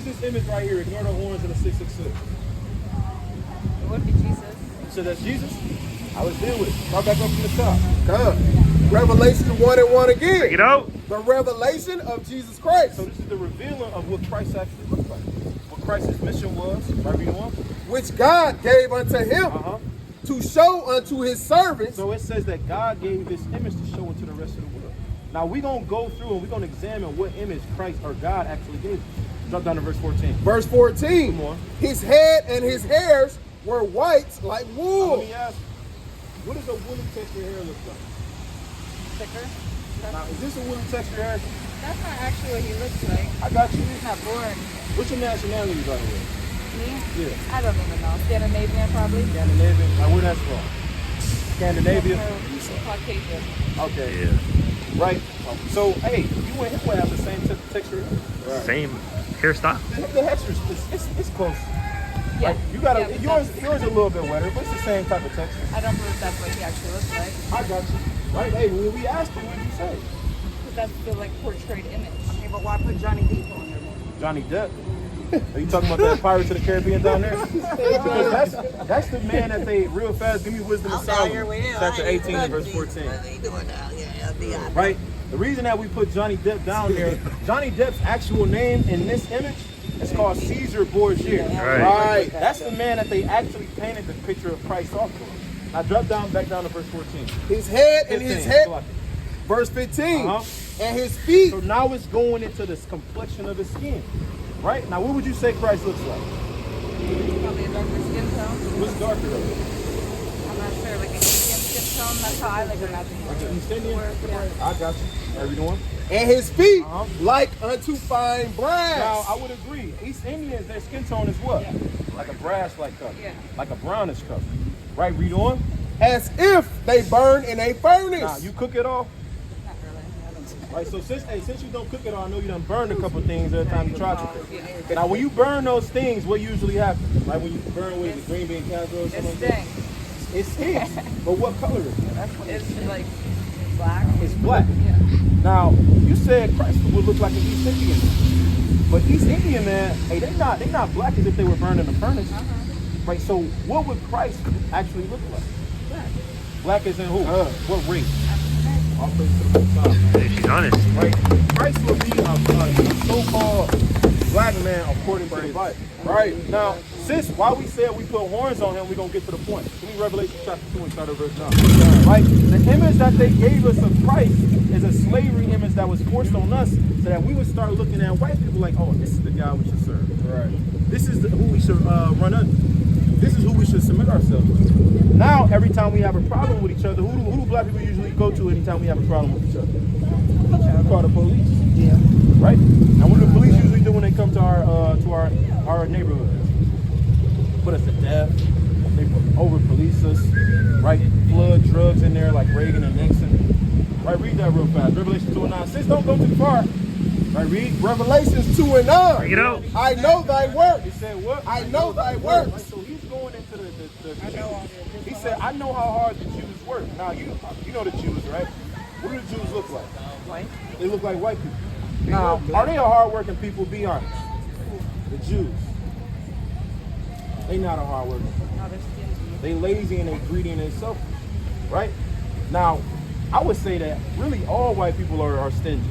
Who's this image right here? Ignore the horns and the 666. It would be Jesus. So that's Jesus? I was dealing with it. Start back up from the top. Come. Revelation 1:1 again. Bring it out. The revelation of Jesus Christ. So this is the revealing of what Christ actually looked like. What Christ's mission was. Right, read on. Which God gave unto him to show unto his servants. So it says that God gave this image to show it to the rest of the world. Now we're going to go through and we're going to examine what image Christ or God actually gave us. Drop down to verse 14. Verse 14. Come on. His head and his hairs were white like Now, wool. let me ask you, what does a woolly texture hair look like? Thicker. Now, is this a woolly texture hair? That's not actually what he looks like. I got you. He's not born. What's your nationality, by the way? Me? Yeah. I don't even know. Scandinavian, probably. Scandinavian. Now, where that's from? Scandinavia? Caucasian. Okay. Yeah. Right. So, hey, you and him would have the same texture. Right. Same hairstyle. The texture it's close. Yeah. Like, you got Yeah, yours a little bit wetter, but it's the same type of texture. I don't believe that's what he actually looks like. I got you. Right? Hey, when we asked you, what did you say? Because that's the like portrayed image. Okay, but why put Johnny Depp on there? Johnny Depp. Are you talking about that Pirates of the Caribbean down there? Because that's the man that they real fast. Give me wisdom and Solomon. Chapter 18 and verse 14. Right? The reason that we put Johnny Depp down there, Johnny Depp's actual name in this image is called Caesar Borgia. Right. That's the man that they actually painted the picture of Christ off for. Now drop down, back down to verse 14. His head and 15, his head. like it. Verse 15. And his feet. So now it's going into this complexion of the skin. Right? Now what would you say Christ looks like? Probably a darker skin tone. What's darker though? I'm not sure, like an Indian skin tone. That's how I like imagine him. Like an East Indian? Yeah. I got you. How you doing? And his feet like unto fine brass. Now I would agree. East Indians, their skin tone is what? Yeah. Like a brass-like color. Yeah. Like a brownish color. Right? Read on. As if they burn in a furnace. Now you cook it all. Not really. I don't think so. Right, so since you don't cook it all, I know you done burned a couple things every time you try to cook. Yeah. Now, when you burn those things, what usually happens? Like when you burn with the green bean casserole or It something like that? stinks. It stinks. But what color is it? That's what It's like black. it's black. Yeah. Now, you said Christ would look like an East Indian man. But East Indian man, hey, they not black as if they were burned in a furnace. Right, so what would Christ actually look like? Black. Black as in who? What race? All praise to the Most High. Hey, she's honest. Right? Christ will be a so-called black man according to the Bible. Right? Now, while we said we put horns on him, we're going to get to the point. Give me Revelation chapter 2 and start at verse 9. Right? The image that they gave us of Christ is a slavery image that was forced on us so that we would start looking at white people like, oh, this is the guy we should serve. Right? This is who we should run under. This is who we should submit ourselves to. Now, every time we have a problem with each other, who do black people usually go to anytime we have a problem with each other? We call the police. Yeah. Right? And what do the police usually do when they come to our neighborhood? Put us to death. They over police us. Right? Flood drugs in there like Reagan and Nixon. Right? Read that real fast. Revelation 2 and 9. Sis, don't go too far. Right? Read. Revelations 2 and 9. Bring it out. I know thy work. He said what? I know thy works. Right, so he's going into the he said, I know how hard the Jews work. Now, you know the Jews, right? What do the Jews look like? White. They look like white people. Now, are they a hard-working people? Be honest. The Jews. They not a hard-working people. No, they're stingy. They lazy and they greedy and they selfish, right? Now, I would say that really all white people are stingy.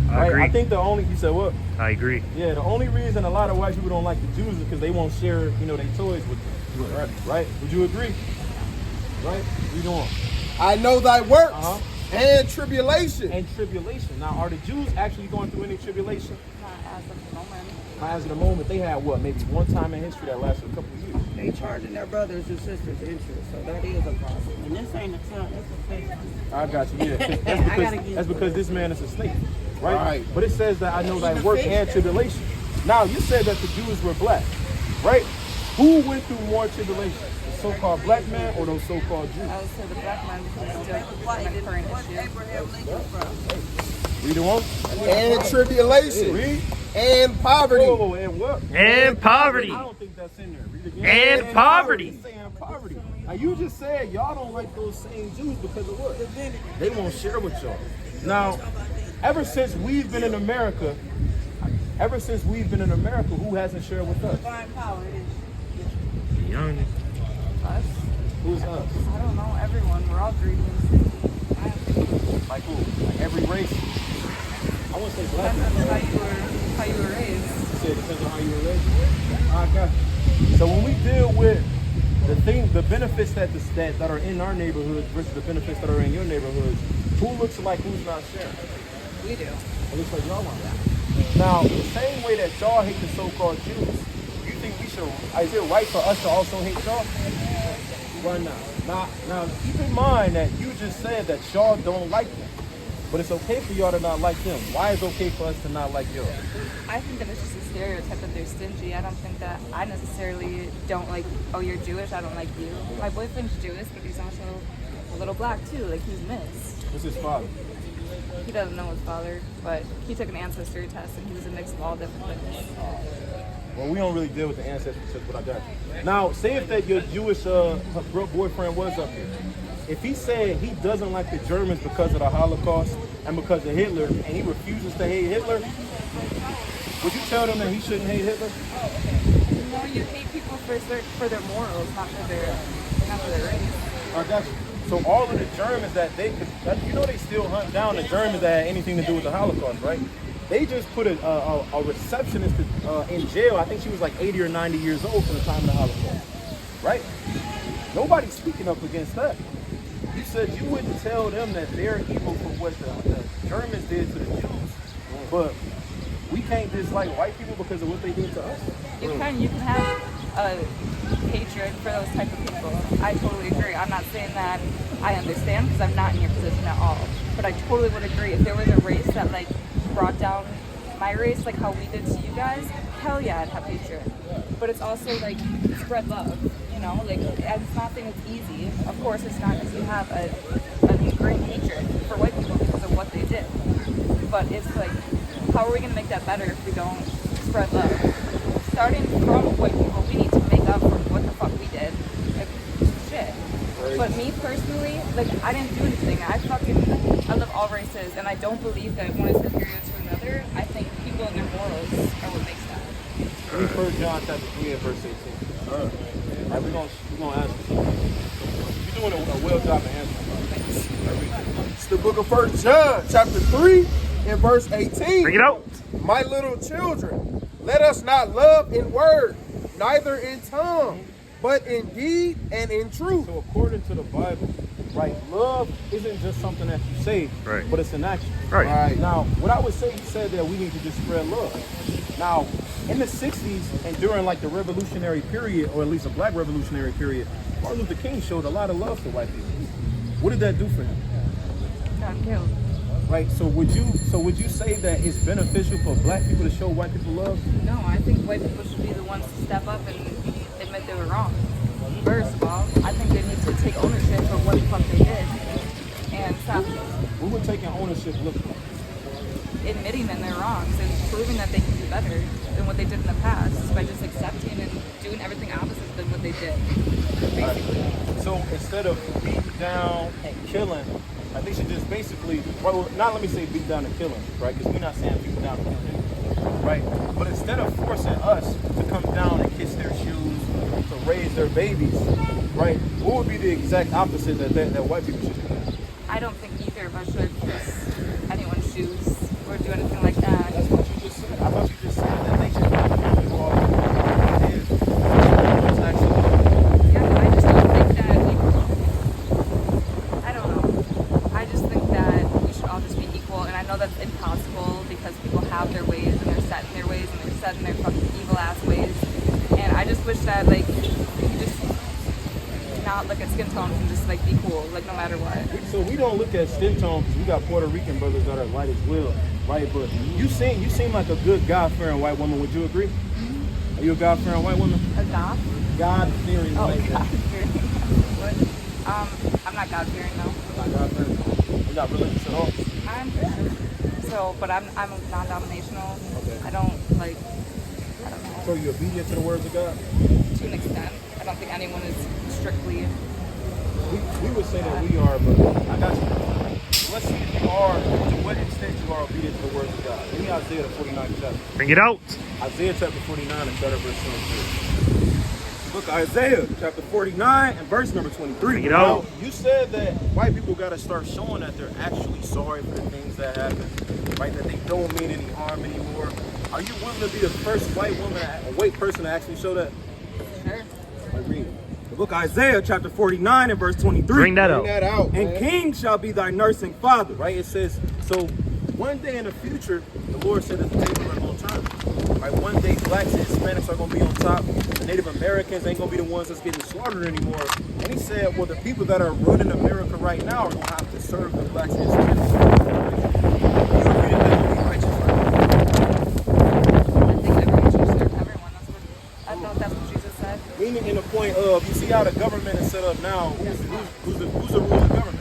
I Right? agree. I think you said what? I agree. Yeah, the only reason a lot of white people don't like the Jews is because they won't share, their toys with them. Right? Would you agree? Right? Read on. I know thy works and tribulation. And tribulation. Now, are the Jews actually going through any tribulation? Not as of the moment. As of the moment, they had what? Maybe one time in history that lasted a couple of years. They charging their brothers and sisters interest, so that is a problem. And this ain't a tell, it's a fake. I got you. Yeah, that's because this man is a snake, right? But it says that I know thy work and tribulation. Now, you said that the Jews were black, right? Who went through more tribulation? The so-called black man or those so-called Jews? I would say the black man because it's the current issue. Read it on. And tribulation. Read. And poverty. Oh, and what? And poverty. I don't think that's in there. Read it again. And poverty. It's saying poverty. Now, you just said y'all don't like those same Jews because of what? They won't share with y'all. Now, ever since we've been in America, ever since we've been in America, who hasn't shared with us? Divine power is Young. Us? Who's us? I don't know. Everyone. We're all greedy and stingy. Like who? Like every race? I wouldn't say black. Depends on how you were raised. You said it depends on how you were raised. I got you. So when we deal with the benefits that are in our neighborhoods versus the benefits that are in your neighborhoods, who looks like who's not sharing? We do. It looks like y'all want that. Now, the same way that y'all hate the so-called Jews, you think we should? Is it right for us to also hate y'all? Why not? Now, keep in mind that you just said that y'all don't like them, but it's okay for y'all to not like them. Why is it okay for us to not like y'all? I think that it's just a stereotype that they're stingy. I don't think that I necessarily don't like, oh, you're Jewish, I don't like you. My boyfriend's Jewish, but he's also a little black too. Like, he's mixed. What's his father? He doesn't know his father, but he took an ancestry test and he was a mix of all different things. Well, we don't really deal with the ancestry test, but I got you. Now, say if that your Jewish boyfriend was up here. If he said he doesn't like the Germans because of the Holocaust and because of Hitler, and he refuses to hate Hitler, would you tell them that he shouldn't hate Hitler? No, you hate people for their morals, not for their race. I got you. So all of the Germans that they could, you know, they still hunt down the Germans that had anything to do with the Holocaust, right? They just put a receptionist in jail. I think she was like 80 or 90 years old from the time of the Holocaust, right? Nobody's speaking up against that. You said you wouldn't tell them that they're evil for what the Germans did to the Jews, but we can't dislike white people because of what they did to us. You can have a hatred for those type of people. I totally agree. I'm not saying that I understand because I'm not in your position at all. But I totally would agree if there was a race that like brought down my race, like how we did to you guys. Hell yeah, I'd have hatred. But it's also like spread love. You know, like it's not saying it's easy. Of course, it's not because you have an ingrained hatred for white people because of what they did. But it's like, how are we going to make that better if we don't spread love? Starting from white people, we need to make up for what the fuck we did. Like, shit. But me personally, like, I didn't do anything. I love all races, and I don't believe that one is superior to another. I think people and their morals are what makes that. Read 1 John chapter 3 and verse 18. All right, we're gonna ask you. You're doing a well job of answering. It's the book of 1 John, chapter 3, and verse 18. Bring it out. My little children, let us not love in word, neither in tongue, but in deed and in truth. So according to the Bible, right, love isn't just something that you say, Right. but it's an action. Right. Now, what I would say, you said that we need to just spread love. Now, in the 60s and during like the revolutionary period, or at least a black revolutionary period, Martin Luther King showed a lot of love to white people. What did that do for him? Got killed. Right, so would you say that it's beneficial for black people to show white people love? No, I think white people should be the ones to step up and admit they were wrong. First of all, I think they need to take ownership of what the fuck they did and stop What would taking ownership look like? admitting that they're wrong, so proving that they can do better than what they did in the past by just accepting and doing everything opposite than what they did. Basically. So instead of beating down and killing, I think she just basically, well, not let me say beat down and killing, right? Because we're not saying beat down and killing, right? But instead of forcing us to come down and kiss their shoes, to raise their babies, right? What would be the exact opposite that white people should do? I don't think either of us should kiss anyone's shoes or do anything like that. That's what you just said. I thought you just said that they should do all what they did. It's actually, Yeah, I just don't think that I don't know. I just think that we should all just be equal, and I know that's impossible because people have their ways and they're set in their ways and they're set in their fucking evil ass ways. And I just wish that like we could just not look at skin tones and just like be cool, like no matter what. so we don't look at skin tone because we got Puerto Rican brothers that are white as well, right? But you seem like a good God-fearing white woman. Would you agree? Are you a God-fearing white woman? A goth? God-fearing Oh, white woman. God-fearing. What? I'm not God-fearing though. Not God-fearing. You're not religious at all. I'm Christian. So, but I'm non-denominational. Okay. I don't like. I don't know. So you're obedient to the words of God? To an extent. I don't think anyone is strictly. We would say that we are, but I got you. let's see if you are, to what extent you are obedient to the words of God. Give me Isaiah the 49th chapter. Bring it out. Isaiah chapter 49 and start at verse 23. Book of Isaiah chapter 49 and verse number 23. Bring it out. Now, you said that white people got to start showing that they're actually sorry for the things that happen, right? That they don't mean any harm anymore. Are you willing to be the first white woman, a white person to actually show that? Sure. Like, read the book of Isaiah chapter 49 and verse 23. Bring that Bring out. that out, And man. king shall be thy nursing father, right? It says, so one day in the future, the Lord said that the tables are going to turn. Right? One day, blacks and Hispanics are going to be on top. The Native Americans ain't going to be the ones that's getting slaughtered anymore. And he said, well, the people that are running America right now are going to have to serve the blacks and Hispanics. You agree that that would be righteous, right? I think everyone should serve everyone. I thought that's what Jesus said. Meaning in the point of, you see how the government is set up now, who's the ruling government?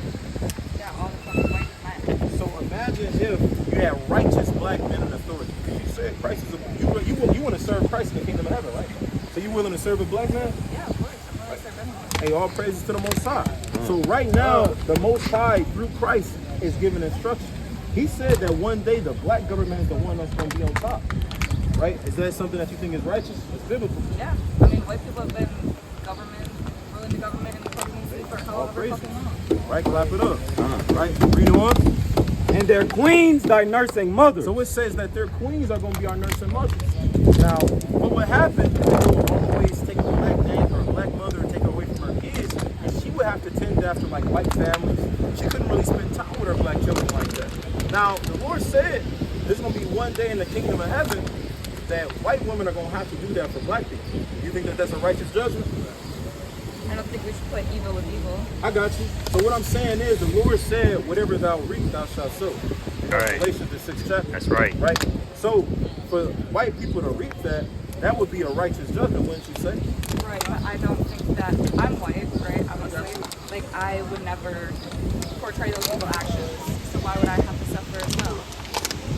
Yeah, all the fucking white men. So imagine if you had righteous black men in authority. You said Christ is you want to serve Christ in the kingdom of heaven, right? So you willing to serve a black man? Yeah, of course. I'm willing to serve anyone. Hey, all praises to the Most High. So right now, the Most High through Christ is giving instruction. He said that one day the black government is the one that's going to be on top, right? Is that something that you think is righteous? It's biblical. Yeah. I mean, white people have been ruling the government in the presidency for All however praises. fucking long. Right? Clap it up. Right? Read on. And their queens thy nursing mother. So it says that their queens are going to be our nursing mothers. Now, what would happen if they would always take a black name or a black mother and take her away from her kids, and she would have to tend after like white families. She couldn't really spend time with her black children like that. Now, the Lord said there's going to be one day in the kingdom of heaven that white women are going to have to do that for black people. You think that that's a righteous judgment? I don't think we should put evil with evil. I got you. So what I'm saying is the Lord said, whatever thou reap, thou shalt sow. All right. Galatians the 6th chapter. That's right. Right? So for white people to reap that, that would be a righteous judgment, wouldn't you say? Right, but I don't think that I'm white, right? Obviously, like I would never portray those evil actions. So why would I have to suffer as well?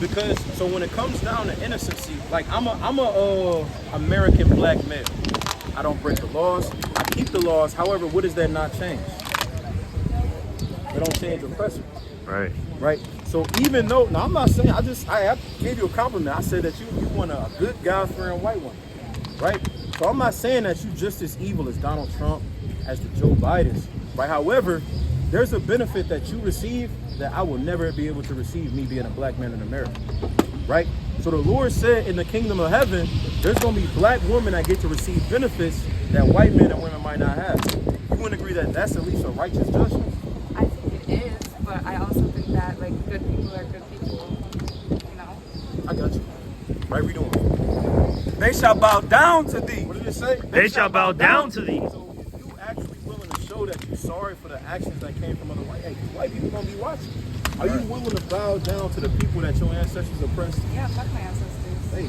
Because so when it comes down to innocency, like I'm a American black male. I don't break the laws. I keep the laws. However, what does that not change? They don't change oppression. Right. Right? So even though, now I'm not saying, I gave you a compliment. I said that you want a good God-fearing white woman, right? So I'm not saying that you just as evil as Donald Trump, as the Joe Bidens, right? However, there's a benefit that you receive that I will never be able to receive, me being a black man in America, right? So the Lord said in the kingdom of heaven, there's going to be black women that get to receive benefits that white men and women might not have. You wouldn't agree that that's at least a righteous judgment? I think it is, but I also think that like good people are good people. You know. I got you. Right, we doing. They shall bow down to thee. What did it say? They shall bow down to thee. So if you actually willing to show that you're sorry for the actions that came from other white people gonna be watching. Are you willing to bow down to the people that your ancestors oppressed? Yeah, fuck my ancestors. Hey,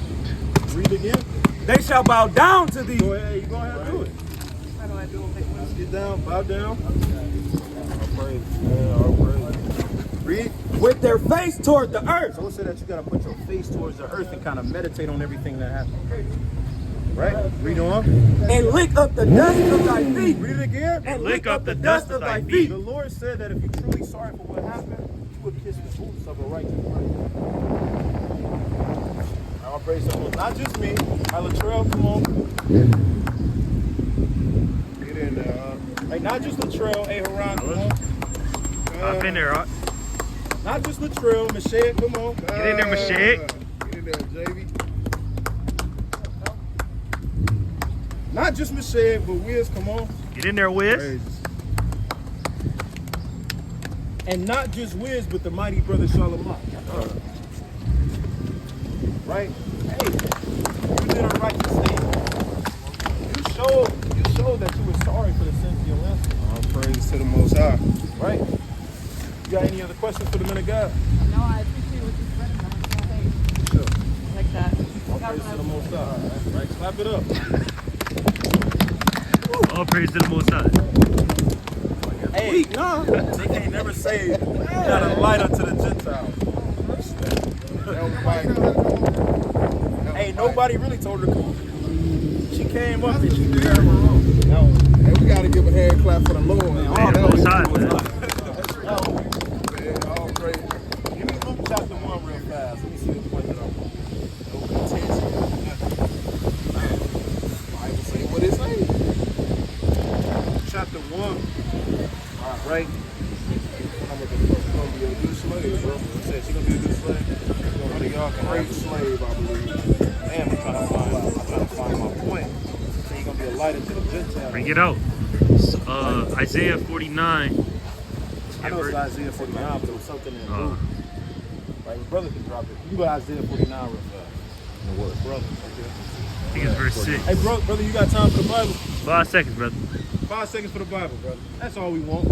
read again. They shall bow down to thee. Go ahead, you go ahead and do it. How do I do it? Let's get down, bow down. All praise. Yeah, all praise. Read. With their face toward the earth. So it said that you gotta put your face towards the earth and kind of meditate on everything that happened. Right? Read on. And lick up the dust of thy feet. Read it again. And lick up the dust of thy feet. The Lord said that if you're truly sorry for what happened, you would kiss the boots of a righteous man. I'll praise the Lord. Not just me. Latrell, come on. Get in there. Hey, not just Latrell. Hey, Haran, come on. I've been there. Not just Latrell. Michelle, come on. Get in there, Michelle. Get in there, JV. Not just Michelle, but Wiz, come on. Get in there, Wiz. Praises. And not just Wiz, but the mighty brother Charlemagne. Right? Hey, you did a righteous thing. You showed that you were sorry for the sins of your ancestors. All praise to the Most High. Right? You got any other questions for the men of God? No, I appreciate what you said, man. Hey, Sure. like that. All God praise to the bless. Most High. Right? Clap it up. All praise to the Most High. Hey, no. They can't never say got a light unto the Gentiles. That was fighting. Hey, nobody really told her to come. She came up and she did her wrong. Hey, we got to give a hand clap for the Lord. Man, Man, the Most High, man. all Gentiles. Let me see the point that I'm on. No contention. Bible say what it say. Chapter 1. Right? I'm gonna be a good slave, bro. I said she gonna be a good slave. One of y'all can Great have slave, I believe. Damn, I'm trying to find my point. So you're gonna be a light into the Gentiles. Bring it out. Isaiah 49. I know it's Isaiah 49, but it was something in Luke. Right, your brother can drop it. You go Isaiah 49 real fast. The word, brother. I think it's verse 6. Hey, brother, you got time for the Bible? 5 seconds, brother. 5 seconds for the Bible, brother. That's all we want.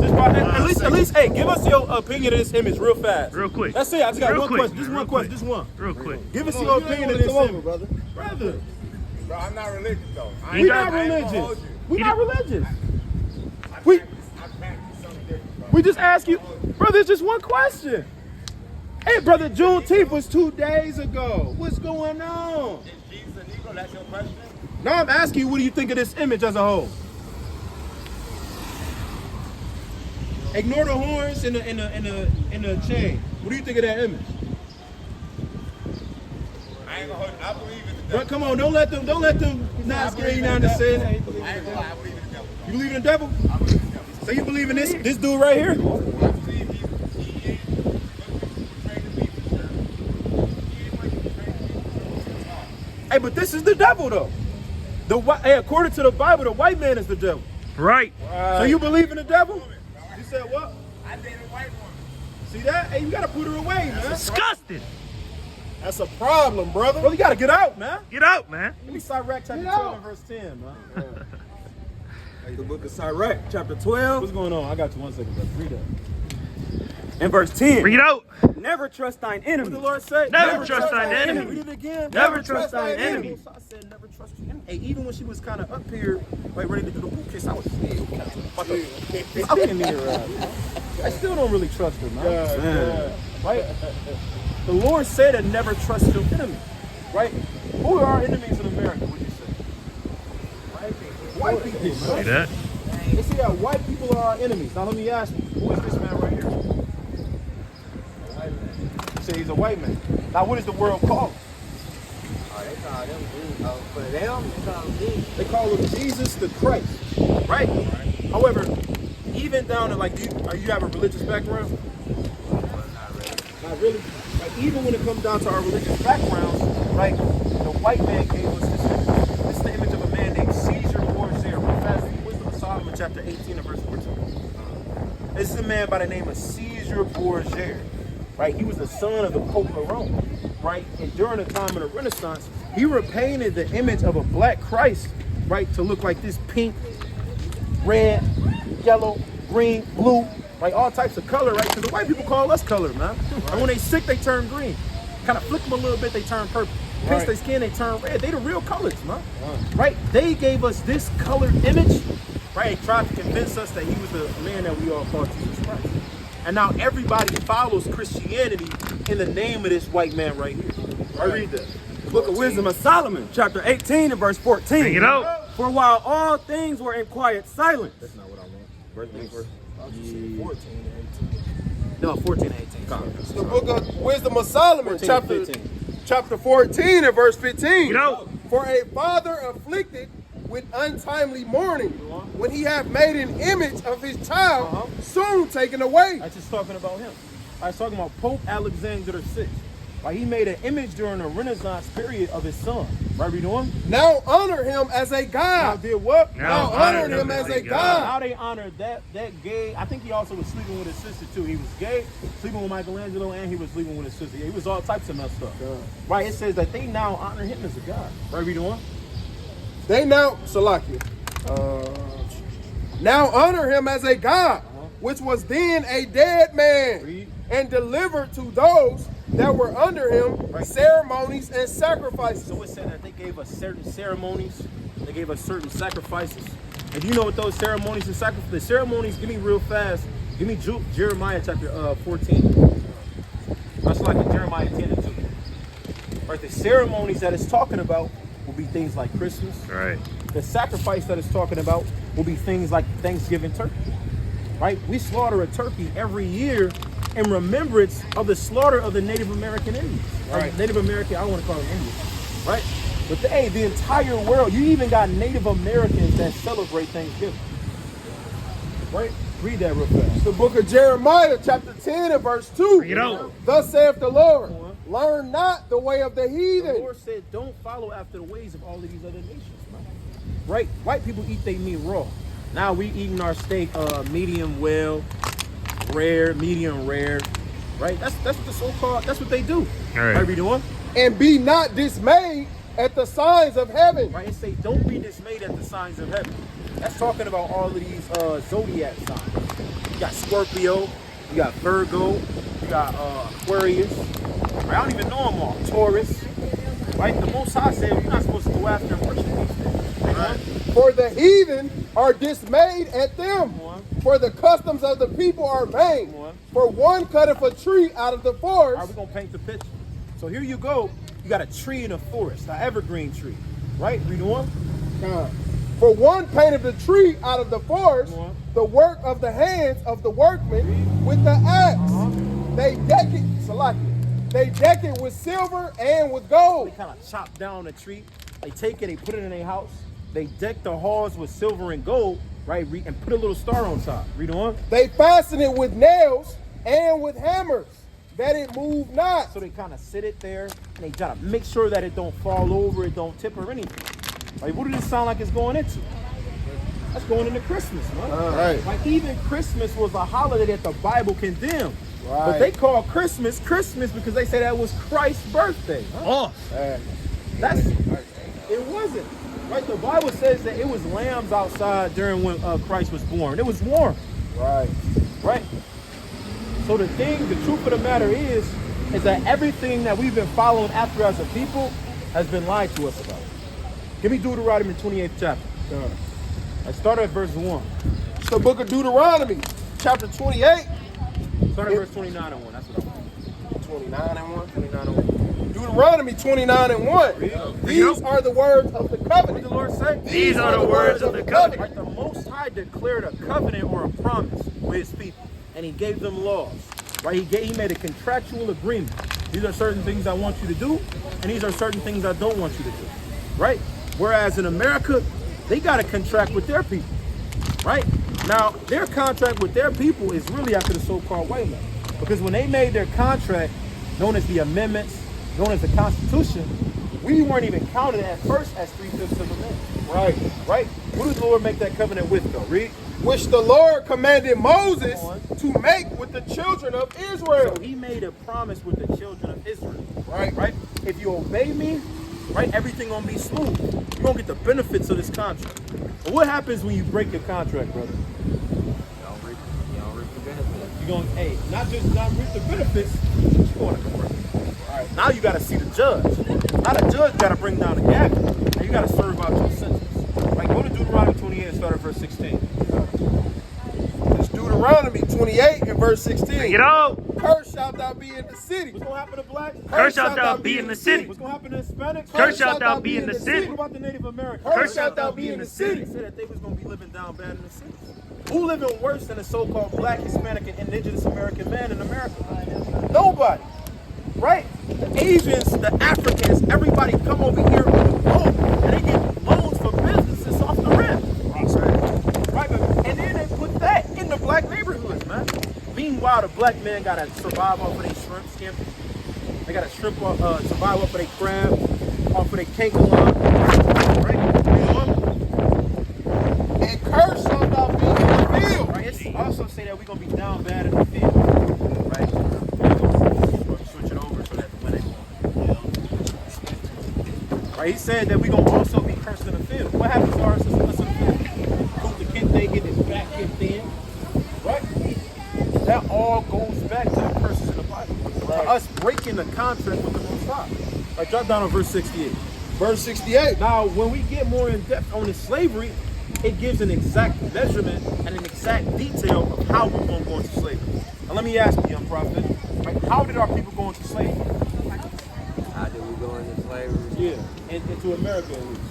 Just at least, hey, give us your opinion of this image real fast. Real quick. That's it. I just got Real one quick, question. Just real one question. quick. Just one. Real quick. Give us your opinion of this image, brother. brother. Bro, I'm not religious though. We not religious. We not religious. We just ask you, brother. It's just one question. Hey, brother, Juneteenth was 2 days ago. What's going on? Is Jesus a Negro? That's your question? No, I'm asking you, what do you think of this image as a whole? Ignore the horns and the chain. What do you think of that image? I ain't gonna hold it. I believe in the devil. Bro, come on, don't let them not scare you down to say it. I ain't gonna lie, I believe in the devil. You believe in the devil? I believe in the devil. So you believe in this dude right here? I believe he is portrayed to be the devil. He is like portrayed to be the devil. Hey, but this is the devil though. Hey, according to the Bible, the white man is the devil. Right. So you believe in the devil? You said what? I dated a white woman. See that? Hey, you gotta put her away, man. Disgusting. That's a problem, brother. Bro, you gotta get out, man. Get out, man. Let me Sirach chapter 12 and verse 10, man. The book of Sirach, chapter 12, What's going on? I got you 1 second, brother. Read that. and verse 10. Bring it out. Never trust thine What enemy. did the Lord say? Never trust thine enemy. Read it again. Never trust thine enemy. So I said, never trust your enemy. Hey, even when she was kind of up here, like ready to do the boot kiss, I was I couldn't need her. I still don't really trust her, man. Right? The Lord said to never trust your enemy. Right? Who are our enemies in America, would you say? White people, See man. that? They say that white people are our enemies. Now let me ask you, who is this man right here? You say he's a white man. Now what is the world called? They call them Jews. For them, they call them Jesus. They call him Jesus the Christ, right? However, even down to like, you have a religious background? Not really. Like even when it comes down to our religious backgrounds, right? The white man gave us this image. This is the image of a man named Caesar Borgia. Real fast, Wisdom of Solomon, chapter 18 and verse 14. This is a man by the name of Caesar Borgia, right? He was the son of the Pope of Rome, right? And during the time of the Renaissance, he repainted the image of a black Christ, right, to look like this pink, red, yellow, green, blue, like all types of color, right? Because the white people call us color, man. And when they sick, they turn green. Kind of flick them a little bit, they turn purple. Pinch their skin, they turn red. They the real colors, man. Right? They gave us this colored image, right? They tried to convince us that he was the man that we all call Jesus Christ. And now everybody follows Christianity in the name of this white man right here. I read that. The book of Wisdom of Solomon, chapter 18 and verse 14. Bring it out. For while all things were in quiet silence. That's not what I want. Verse 14 and 18. No, 14 and 18. The book of Wisdom of Solomon, 14 and 15. chapter 14 and verse 15. Get out. For a father afflicted with untimely mourning, when he hath made an image of his child, soon taken away. That's just talking about him. I was talking about Pope Alexander VI. Like he made an image during the Renaissance period of his son. Right, we doing? Now honor him as a Now god. did what? Now honor him as a god. How they honored that gay. I think he also was sleeping with his sister too. He was gay, sleeping with Michelangelo, and he was sleeping with his sister. He was all types of messed up. Right? It says that they now honor him as a god. Right, we doing? They now, Salakia. Now honor him as a god, which was then a dead man, Read. and delivered to those that were under him ceremonies and sacrifices. So it said that they gave us certain ceremonies, they gave us certain sacrifices. And do you know what those ceremonies and sacrifices? The ceremonies, give me real fast. Give me Jeremiah chapter 14. That's like in Jeremiah 10 and 2. Right, the ceremonies that it's talking about will be things like Christmas. Right. The sacrifice that it's talking about will be things like Thanksgiving turkey. Right? We slaughter a turkey every year in remembrance of the slaughter of the Native American Indians. Right. Native American, I don't want to call them Indians, right? But the entire world, you even got Native Americans that celebrate Thanksgiving. Right? Read that real fast. The book of Jeremiah, chapter 10 and verse 2. Bring it out. Thus saith the Lord, learn not the way of the The heathen. Lord said, don't follow after the ways of all of these other nations, man. Right? White people eat their meat raw. Now we eating our steak medium well, rare, medium rare. Right? That's what the so-called, that's what they do. All right. Right, we doing? And be not dismayed at the signs of heaven. Right? And say, don't be dismayed at the signs of heaven. That's talking about all of these zodiac signs. You got Scorpio, you got Virgo, you got Aquarius. Right? I don't even know them all. Taurus. Right? The Most High said you're not supposed to go after and worship these things. Right? For the heathen are dismayed at them. For the customs of the people are vain. For one cutteth a tree out of the All right, forest. we're going to paint the picture. So here you go. You got a tree in a forest, an evergreen tree. Right? Read on. For one painted the tree out of the forest, the work of the hands of the workmen with the axe. They deck it, they deck it with silver and with They gold. kind of chop down a tree. They take it, they put it in their house. They deck the halls with silver and gold, right? And put a little star on top. Read on. They fasten it with nails and with hammers, that it move not. So they kind of sit it there, and they try to make sure that it don't fall over, it don't tip or anything. Like, what does this sound like it's going into? That's going into Christmas, man. Right. Like, even Christmas was a holiday that the Bible condemned. Right. But they call Christmas Christmas because they say that was Christ's birthday. Oh, That's it wasn't. Right? The Bible says that it was lambs outside during when Christ was born. It was warm. Right. Right? So the truth of the matter is that everything that we've been following after as a people has been lied to us about. Give me Deuteronomy 28th chapter. I start at verse 1. It's the book of Deuteronomy, chapter 28. Start at verse 29 and 1. That's what I want. 29 and 1. 29 and 1. Deuteronomy 29 and 1. These are the words of the What did covenant. the Lord say? these are the words of the covenant. Right, the Most High declared a covenant or a promise with his people, and he gave them laws. Right? He made a contractual agreement. These are certain things I want you to do, and these are certain things I don't want you to do. Right? Whereas in America, they got a contract with their people. Right? Now, their contract with their people is really after the so-called white man. Because when they made their contract, known as the amendments, known as the Constitution, we weren't even counted at first as 3/5 of a man. Right. Right? Who did the Lord make that covenant with, though? Read. Which the Lord commanded Moses to make with the children of Israel. So he made a promise with the children of Israel. Right. Right? If you obey me, right, everything gonna be smooth. You're gonna get the benefits of this contract. But what happens when you break your contract, brother? You're gonna, hey, not reap the benefits, you're going to court. All right. Now you gotta see the judge. Now the judge gotta bring down the gavel. Now you gotta serve out your sentence. Right, go to Deuteronomy 28 and start at verse 16. It's Deuteronomy 28 and verse 16. Get out. Cursed shalt thou be in the city. What's gonna happen to blacks? Cursed shalt thou be in the city. What's gonna happen to Hispanics? Cursed shalt thou be in the city. What about the Native Americans? Cursed shalt thou be in the city. They said that they was gonna be living down bad in the city. Who living worse than a so-called black, Hispanic, and indigenous American man in America? Nobody. Right? The Asians, the Africans, everybody come over here on a boat and they get loans for businesses off the rent. Right? And then they put that in the black neighborhoods, man. Meanwhile, the black man gotta survive off of their shrimp scampi. They gotta survive off of their crab, off of their kangaroo. Right? And cursed shalt thou be in the field. Right? It's also say that we're gonna be down bad in the field. Right? Switch it over so that when they right, he said that we're gonna also be cursed in the field. What happens to our system in the field? Coop the kid, they get his back kicked in. Right? That all goes back to the curses in the Bible. To us breaking the contract with the Most High. Right, drop down on verse 68. Verse 68. Now, when we get more in depth on this slavery, it gives an exact measurement and an exact detail of how we're going to go into slavery. Now, let me ask you, young prophet, right, how did our people go into slavery? How did we go into slavery? Yeah, into America at least.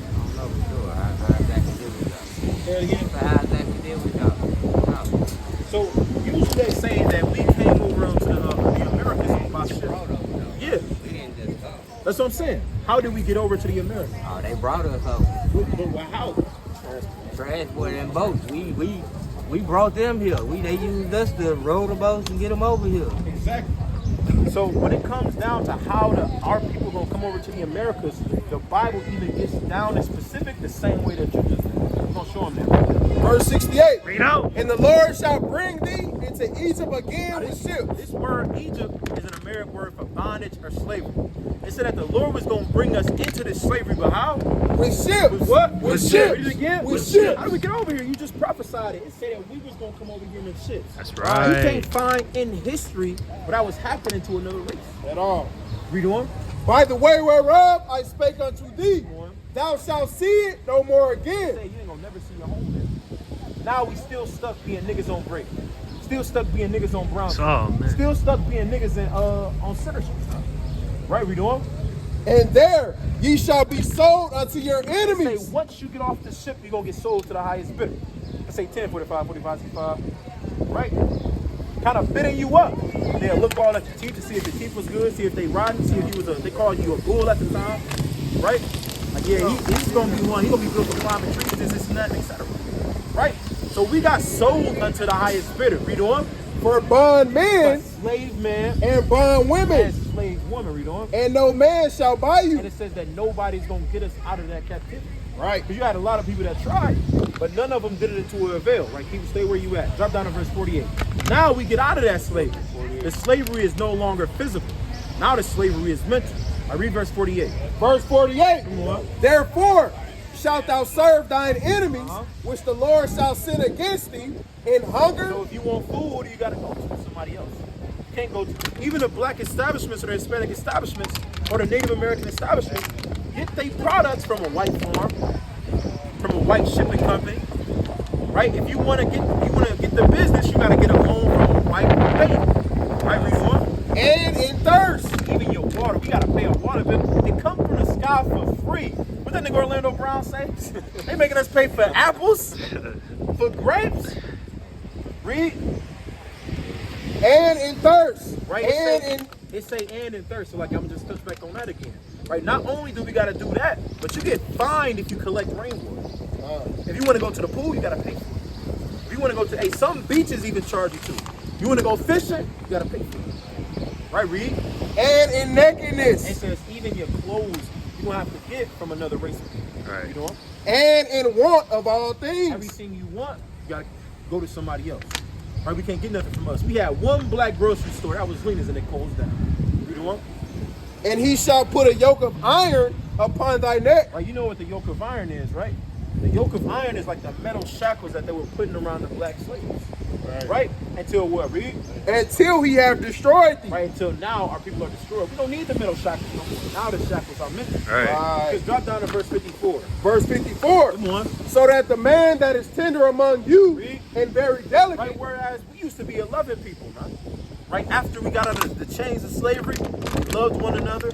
I don't know for sure. How exactly did we go? Say it again. So how exactly did we go? No. So, usually they say that we came over shit. brought us, though. Yeah, We didn't just come. that's what I'm saying. How did we get over to the Americas? Oh, they brought us over. But how? Transport and boats. We brought them here. They used us to row the boats and get them over here. Exactly. So when it comes down to how our people gonna come over to the Americas, the Bible even gets down and specific the same way that you just did. I'm gonna show them that. Verse 68. Read out. And the Lord shall bring thee into Egypt again with ships. This word Egypt is an American word for bondage or slavery. It said that the Lord was going to bring us into this slavery, but how? With ships. With what? With ships. ships. Read it again. With ships. How do we get over here? You just prophesied it. It said that we was going to come over here in ships. That's You right. can't find in history what that was happening to another race. At all. Read on. By the way whereof I spake unto thee, on. thou shalt see it no more Say again. you ain't going to never see your home there. Now we still stuck being niggas on break. Still stuck being niggas on Brown. Oh, man. Still stuck being niggas on Center Street. Right, read on. And there ye shall be sold unto your Say enemies. once you get off the ship, you're gonna get sold to the highest bidder. Let's say 10, 45, 45, 65. Right? Kind of bidding you up. They'll look all at your teeth to see if your teeth was good, see if they rotten, see if you was they called you a bull at the time. Right? Like, yeah, he's gonna be one, he's gonna be built for climbing trees, this and that, etc. Right? So we got sold unto the highest bidder. Read on. For bond men Slave man and bond and women, slave woman. Read on. and no man shall buy you. And it says that nobody's gonna get us out of that captivity. Right. Because you had a lot of people that tried, but none of them did it to avail. Right? People, stay where you at. Drop down to verse 48. Now we get out of that slavery. The slavery is no longer physical. Now the slavery is mental. I read verse 48. Verse 48. Come on. Therefore shalt thou serve thine enemies, which the Lord shall send against thee in hunger. So if you want food, you gotta go to somebody else. You can't go to even the black establishments or the Hispanic establishments or the Native American establishments get their products from a white farm, from a white shipping company. Right? If you wanna get the business, you gotta get a loan from a white bank. Right, read on. And in thirst. Even your water, we gotta pay a water bill. It come from the sky for free. What that nigga Orlando Brown say? They making us pay for apples, for grapes. Read. And in thirst. Right? It say and in thirst. So like I'm just touch back on that again. Right? Not only do we gotta do that, but you get fined if you collect rainwater. If you wanna go to the pool, you gotta pay for it. If you wanna go to some beaches even charge you too. You wanna go fishing, you gotta pay for it. Right, read. And in It nakedness. says even your clothes you're gonna have to get from another race of people. Right. You know? And in want of all things. Everything you want, you gotta go to somebody else. Right? We can't get nothing from us. We had one black grocery store, that was Lena's, and it closed down. You know what? And he shall put a yoke of iron upon thy neck. Right, you know what the yoke of iron is, right? The yoke of iron is like the metal shackles that they were putting around the black slaves. Right? Until what, read? Until he have destroyed thee. Right, until now our people are destroyed. We don't need the metal shackles no more. Now the shackles are mental. Right. Just drop down to verse 54. Verse 54. Come on. So that the man that is tender among you Read. and very delicate. Right, whereas we used to be a loving people, right? Right after we got out of the chains of slavery, we loved one another.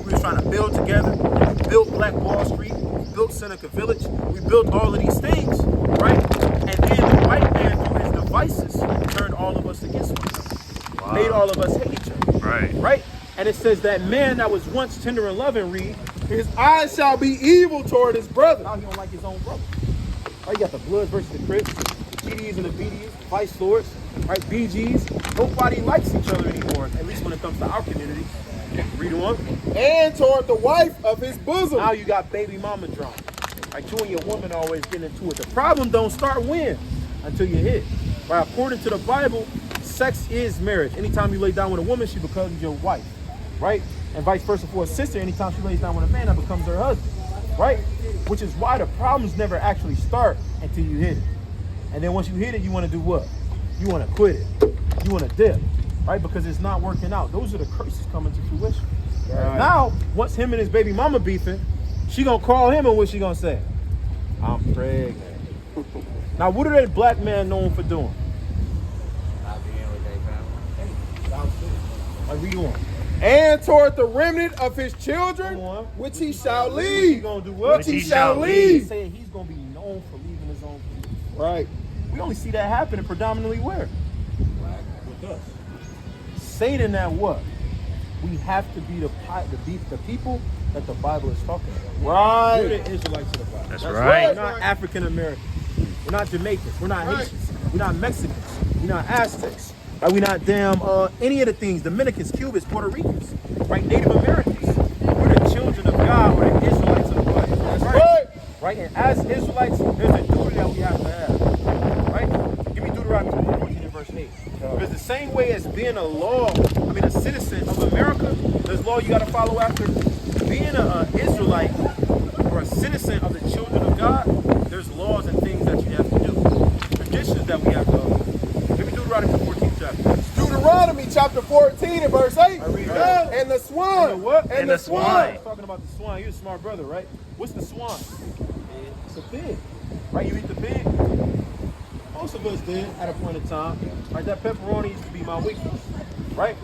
We were trying to build together. We built Black Wall Street. We built Seneca Village. We built all of these things, right? And then the white man, through his devices, turned all of us against one another. Wow. Made all of us hate each other. Right. Right? And it says that man that was once tender and loving, read, His eyes shall be evil toward his brother. now he don't like his own brother. Oh, you got the Bloods versus the Crips, the GDs and the BDs, Vice Lords, right? BGs. Nobody likes each other anymore, at least when it comes to our community. Read on. And toward the wife of his bosom. Now you got baby mama drama. Right? You and your woman always get into it. The problem don't start when? Until you hit. Right? According to the Bible, sex is marriage. Anytime you lay down with a woman, she becomes your wife. Right? And vice versa for a sister. Anytime she lays down with a man, that becomes her husband. Right? Which is why the problems never actually start until you hit it. And then once you hit it, you want to do what? You want to quit it. You want to dip. Right? Because it's not working out. Those are the curses coming to fruition. Right. Now, once him and his baby mama beefing, she gonna call him and what she gonna say? I'm pregnant. Now, what are that black man known for doing? Not being with their family. Like, read on. And toward the remnant of his children, Come on. which he shall He leave. gonna do what? Which he shall leave. He's saying he's gonna be known for leaving his own people. Right. We only see that happening predominantly where? With us. Satan at what? we have to be the people that the Bible is talking about. Right. We're the Israelites of the Bible. That's We're right. not African Americans. We're not Jamaicans. We're not Haitians. We're not Mexicans. We're not Aztecs. Right? We're not damn any of the things. Dominicans, Cubans, Puerto Ricans. Right? Native Americans. We're the children of God. We're the Israelites of the Bible. That's right. Right? And as Israelites, there's a duty that we have to have. Right? Give me Deuteronomy 14 and verse 8. Because the same way as being a citizen of America, there's law you got to follow after. Being an Israelite or a citizen of the children of God, there's laws and things that you have to do. Traditions that we have to do. Give me Deuteronomy 14 chapter. Deuteronomy chapter 14 and verse 8. I read that. And the swan. And the what? And the swan. Talking about the swan. You're a smart brother, right? What's the swan? It's a pig. Right? You eat the pig? Most of us did at a point in time. Right? That pepperoni used to be my weakness. Right?